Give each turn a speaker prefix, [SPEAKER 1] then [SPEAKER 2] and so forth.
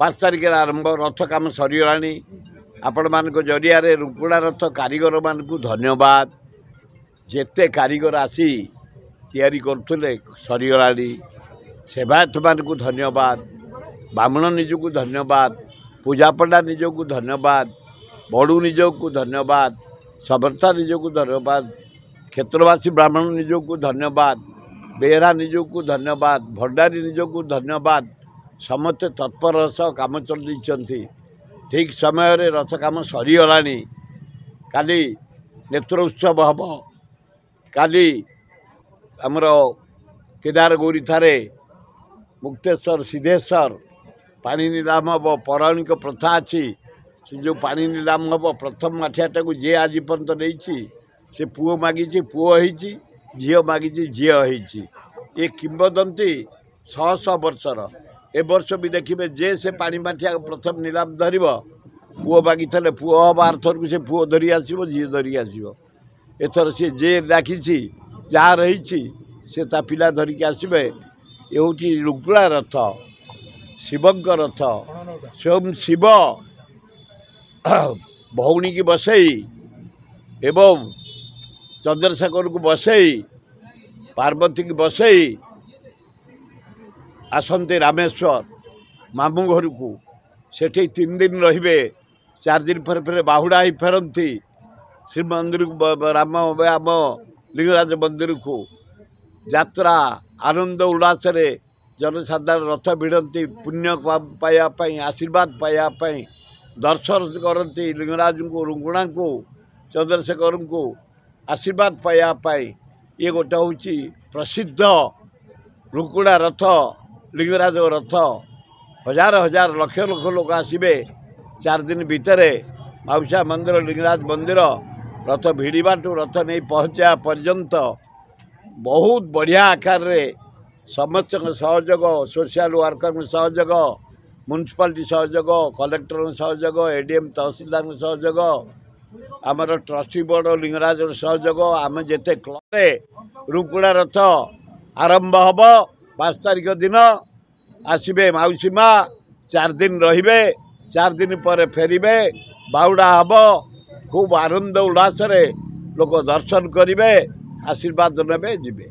[SPEAKER 1] 5 तारिख आरंभ रथ काम सरीगला आपण मान जरिया रुकुड़ा रथ कारीगर मान धन्यवाद जेते कारीगर आसी तैयारी करुले सरीगला सेवायत मान धन्यवाद ब्राह्मण निज को धन्यवाद पूजा पंडा निज को धन्यवाद बड़ू निज को धन्यवाद समर्था निज को धन्यवाद क्षेत्रवासी ब्राह्मण निज को धन्यवाद बेहरा निज को धन्यवाद भंडारी निज को धन्यवाद समस्ते तत्पर सह काम चलती ठीक समय रे रथ काम सरीगला काली नेत्र उत्सव हम काली आमर केदार गौरी थारे मुक्तेश्वर सिद्धेश्वर पानी नीलाम हम पौराणिक प्रथा अच्छी से जो पानी नीलाम हम प्रथम माठियाटा को जी आज पर्यंत नहीं से पुओ मागी पुओ होती झील मागी झील होती ये किंवदंती 100 वर्षर ए वर्ष भी देखिए जे से पानी माठिया प्रथम नीलाम धर पुओ मागी पुओ हम आर थर को से पुओ धरी आसो झी धरी आसो एथर सी जे डाकी जहाँ रही से ता पिला धरिकी आसबे ये हूँ रुकुड़ा रथ शिवंक रथ स्वयं शिव भौणी की बसई एवं चंद्रशेखर को बसई पार्वती की बसई आसंते रामेश्वर मामू घर को सेठी 3 दिन रहिबे 4 दिन पर फिर बाहुड़ा ही फेरती श्री मंदिर को राम आम लिंगराज मंदिर को यात्रा आनंद उल्लास जनसाधारण रथ भिड़ती पुण्य पाइबापी आशीर्वाद पाइबापी दर्शन करती लिंगराज को रुंगुणा को चंद्रशेखर को आशीर्वाद पाइबापी ये गोटे हूँ प्रसिद्ध रुकुड़ा रथ लिंगराज रथ हजार हजार लक्ष लक्ष लोक आसबे 4 दिन भितर माउसा मंदिर लिंगराज मंदिर रथ भिड़ाठू रथ नहीं पहुँचा पर्यंत बहुत बढ़िया आकार रे समस्त सहयोग सोशल वर्कर सहयोग म्युनिसिपालिटी सहयोग कलेक्टर सहयोग एडीएम तहसीलदार सहयोग आमर ट्रस्टी बोर्ड लिंगराज सहयोग आम जिते क्लब रुकुड़ा रथ आरंभ हम 5 तारिख दिन आसबे मौसी माँ 4 दिन रे 4 दिन पर फेरबे बाहुड़ा हम खूब आनंद उल्लास लोक दर्शन करेंगे आशीर्वाद नेबे जीवे।